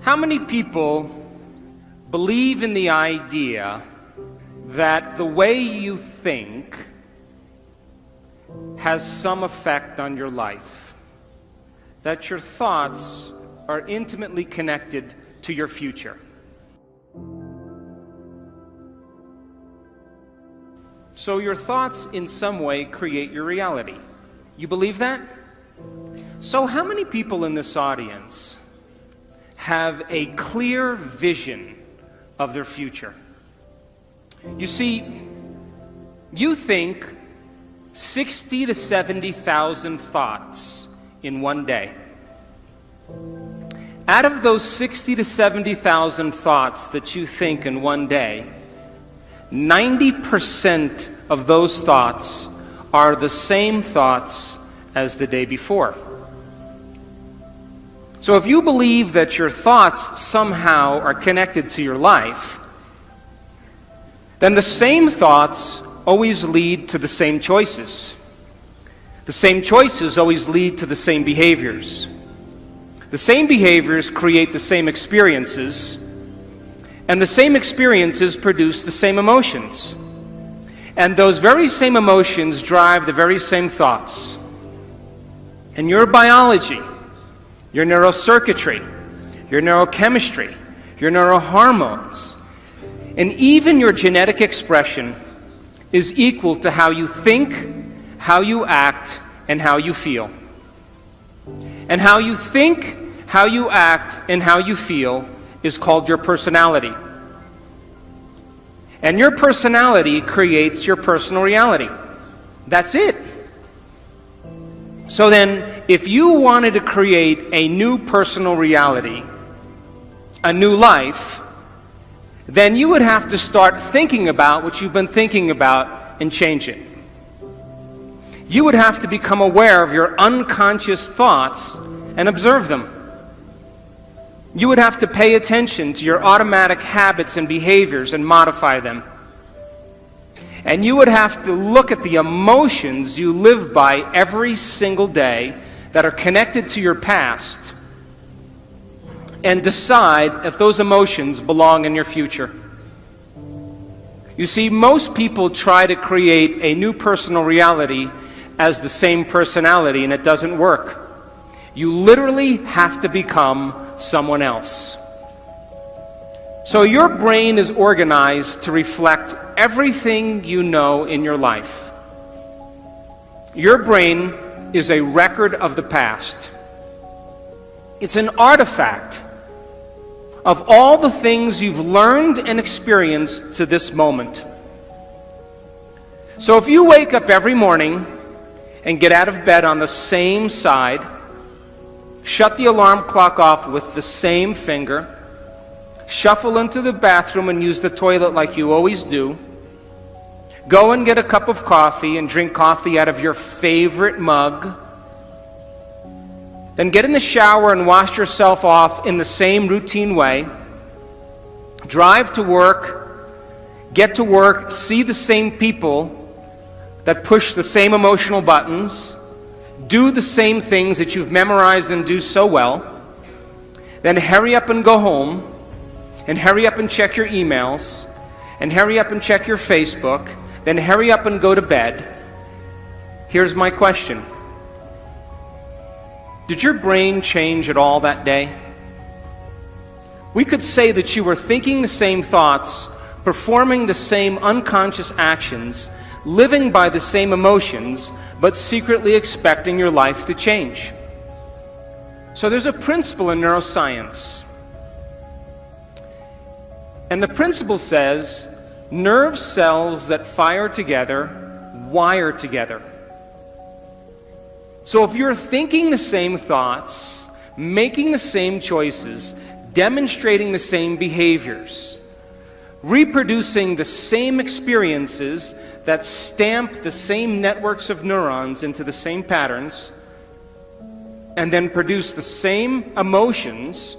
How many people believe in the idea that the way you think has some effect on your life? That your thoughts are intimately connected to your future? So your thoughts in some way create your reality. You believe that? So how many people in this audience have a clear vision of their future? You see, you think 60 to 70,000 thoughts in one day. Out of those 60 to 70,000 thoughts that you think in one day, 90% of those thoughts are the same thoughts as the day before. So if you believe that your thoughts somehow are connected to your life, then the same thoughts always lead to the same choices. The same choices always lead to the same behaviors. The same behaviors create the same experiences, and the same experiences produce the same emotions. And those very same emotions drive the very same thoughts. And your biology, your neurocircuitry, your neurochemistry, your neurohormones, and even your genetic expression is equal to how you think, how you act, and how you feel. And how you think, how you act, and how you feel is called your personality. And your personality creates your personal reality. That's it. So then, if you wanted to create a new personal reality, a new life, then you would have to start thinking about what you've been thinking about and change it. You would have to become aware of your unconscious thoughts and observe them. You would have to pay attention to your automatic habits and behaviors and modify them. And you would have to look at the emotions you live by every single day that are connected to your past and decide if those emotions belong in your future. You see, most people try to create a new personal reality as the same personality, and it doesn't work. You literally have to become someone else. So your brain is organized to reflect everything you know in your life. Your brain is a record of the past. It's an artifact of all the things you've learned and experienced to this moment. So if you wake up every morning and get out of bed on the same side, shut the alarm clock off with the same finger, shuffle into the bathroom and use the toilet like you always do, go and get a cup of coffee and drink coffee out of your favorite mug, then get in the shower and wash yourself off in the same routine way, drive to work, get to work, see the same people that push the same emotional buttons, do the same things that you've memorized and do so well, then hurry up and go home, and hurry up and check your emails, and hurry up and check your Facebook, then hurry up and go to bed. Here's my question. Did your brain change at all that day? We could say that you were thinking the same thoughts, performing the same unconscious actions, living by the same emotions, but secretly expecting your life to change. So there's a principle in neuroscience. And the principle says, nerve cells that fire together wire together. So if you're thinking the same thoughts, making the same choices, demonstrating the same behaviors, reproducing the same experiences that stamp the same networks of neurons into the same patterns, and then produce the same emotions,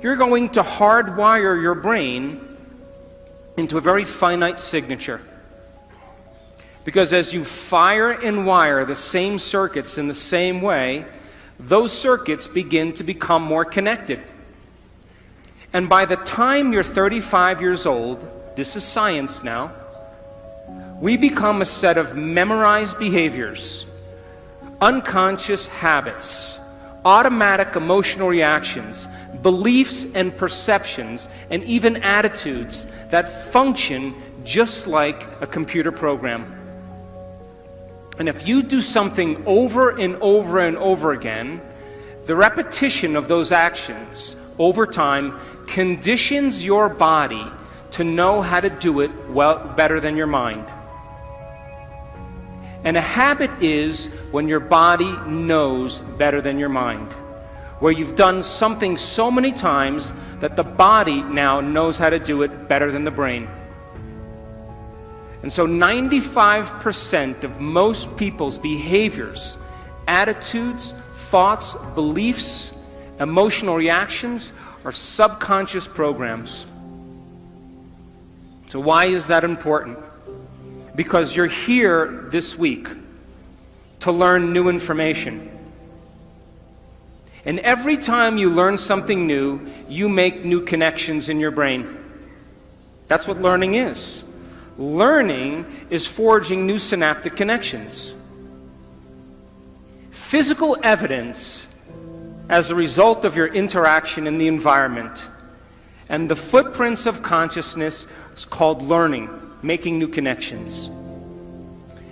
you're going to hardwire your brain into a very finite signature. Because as you fire and wire the same circuits in the same way, those circuits begin to become more connected. And by the time you're 35 years old, this is science now, we become a set of memorized behaviors, unconscious habits, automatic emotional reactions, beliefs and perceptions, and even attitudes that function just like a computer program. And if you do something over and over and over again, the repetition of those actions over time conditions your body to know how to do it better than your mind. And a habit is when your body knows better than your mind, where you've done something so many times that the body now knows how to do it better than the brain. And so 95% of most people's behaviors, attitudes, thoughts, beliefs, emotional reactions are subconscious programs. So why is that important? Because you're here this week to learn new information. And every time you learn something new, you make new connections in your brain. That's what learning is. Learning is forging new synaptic connections. Physical evidence as a result of your interaction in the environment and the footprints of consciousness is called learning, making new connections.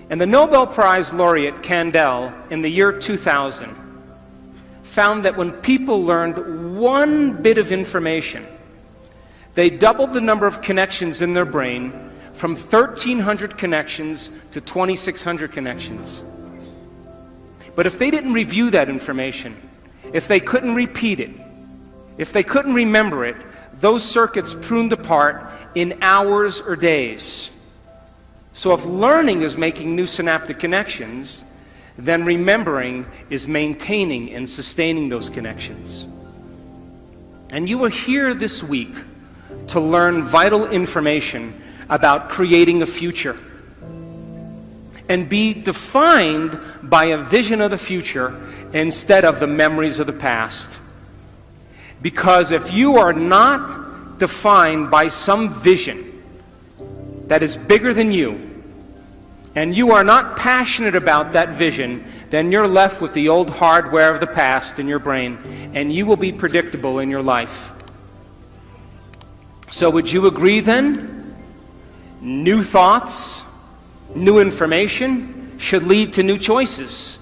And the Nobel Prize laureate Kandel in the year 2000 found that when people learned one bit of information, they doubled the number of connections in their brain from 1,300 connections to 2,600 connections. But if they didn't review that information, if they couldn't repeat it, if they couldn't remember it, those circuits pruned apart in hours or days. So if learning is making new synaptic connections, then remembering is maintaining and sustaining those connections. And you are here this week to learn vital information about creating a future and be defined by a vision of the future instead of the memories of the past. Because if you are not defined by some vision that is bigger than you, and you are not passionate about that vision, then you're left with the old hardware of the past in your brain, and you will be predictable in your life. So would you agree then? New thoughts, new information should lead to new choices.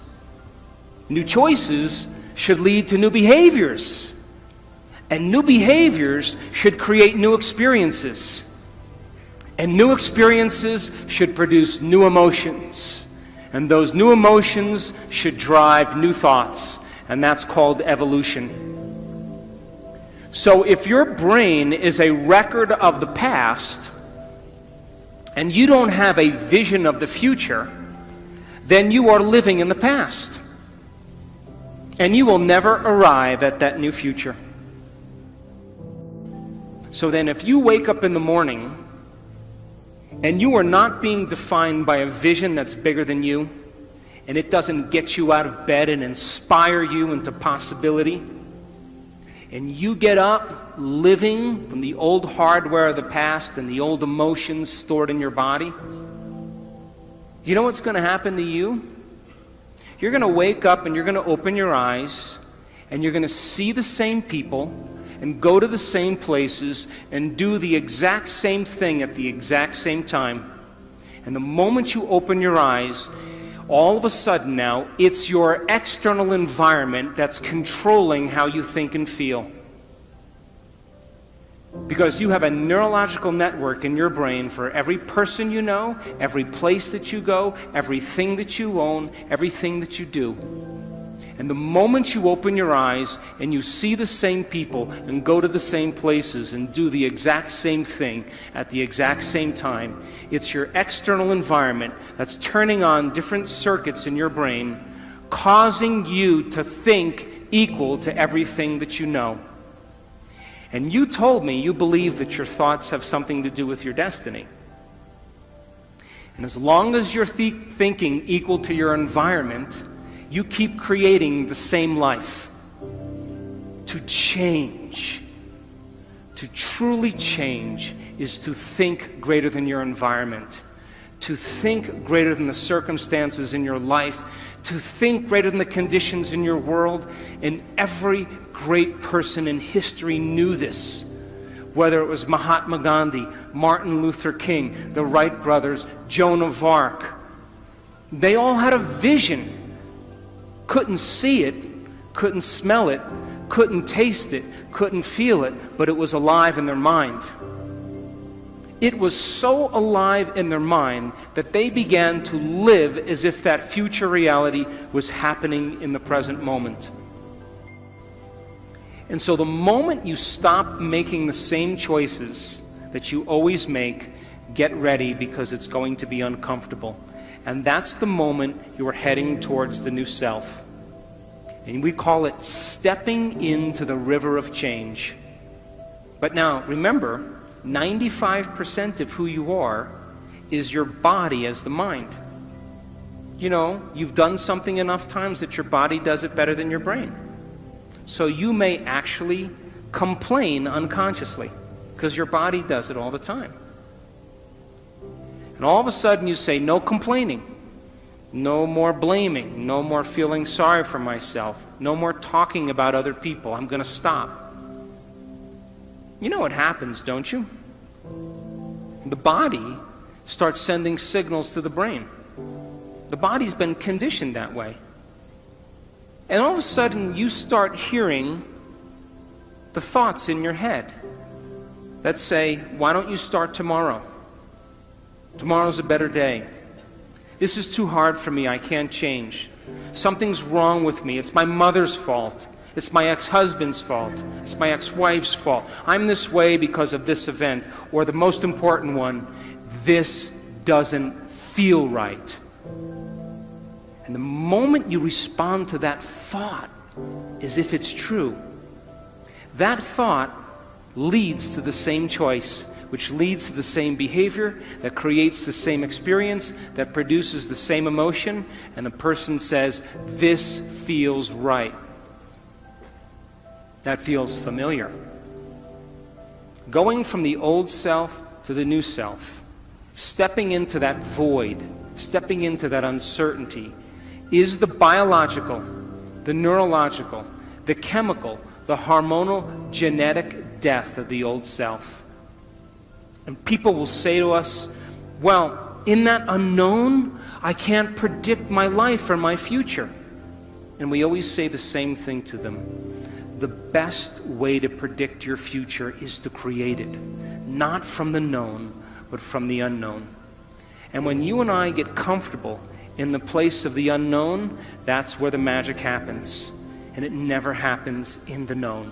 New choices should lead to new behaviors. And new behaviors should create new experiences. And new experiences should produce new emotions. And those new emotions should drive new thoughts. And that's called evolution. So if your brain is a record of the past, and you don't have a vision of the future, then you are living in the past. And you will never arrive at that new future. So then if you wake up in the morning and you are not being defined by a vision that's bigger than you, and it doesn't get you out of bed and inspire you into possibility, and you get up living from the old hardware of the past and the old emotions stored in your body, do you know what's going to happen to you? You're going to wake up and you're going to open your eyes and you're going to see the same people and go to the same places and do the exact same thing at the exact same time. And the moment you open your eyes, all of a sudden now, it's your external environment that's controlling how you think and feel. Because you have a neurological network in your brain for every person you know, every place that you go, everything that you own, everything that you do. And the moment you open your eyes and you see the same people and go to the same places and do the exact same thing at the exact same time, it's your external environment that's turning on different circuits in your brain, causing you to think equal to everything that you know. And you told me you believe that your thoughts have something to do with your destiny. And as long as you're thinking equal to your environment, you keep creating the same life. To change, To truly change is to think greater than your environment, to think greater than the circumstances in your life, to think greater than the conditions in your world. And every great person in history knew this. Whether it was Mahatma Gandhi, Martin Luther King, the Wright brothers, Joan of Arc, they all had a vision. Couldn't see it, couldn't smell it, couldn't taste it, couldn't feel it, but it was alive in their mind. It was so alive in their mind that they began to live as if that future reality was happening in the present moment. And so the moment you stop making the same choices that you always make, get ready, because it's going to be uncomfortable. And that's the moment you're heading towards the new self. And we call it stepping into the river of change. But now, remember, 95% of who you are is your body as the mind. You know, you've done something enough times that your body does it better than your brain. So you may actually complain unconsciously because your body does it all the time. And all of a sudden you say, no complaining, no more blaming, no more feeling sorry for myself, no more talking about other people. I'm going to stop. You know what happens, don't you? The body starts sending signals to the brain. The body's been conditioned that way. And all of a sudden, you start hearing the thoughts in your head that say, why don't you start tomorrow? Tomorrow's a better day. This is too hard for me. I can't change. Something's wrong with me. It's my mother's fault. It's my ex-husband's fault. It's my ex-wife's fault. I'm this way because of this event. Or the most important one, this doesn't feel right. And the moment you respond to that thought as if it's true, that thought leads to the same choice, which leads to the same behavior, that creates the same experience, that produces the same emotion, and the person says, this feels right. That feels familiar. Going from the old self to the new self, stepping into that void, stepping into that uncertainty, is the biological, the neurological, the chemical, the hormonal, genetic death of the old self. And people will say to us, well, in that unknown, I can't predict my life or my future. And we always say the same thing to them. The best way to predict your future is to create it, not from the known, but from the unknown. And when you and I get comfortable in the place of the unknown, that's where the magic happens. And it never happens in the known.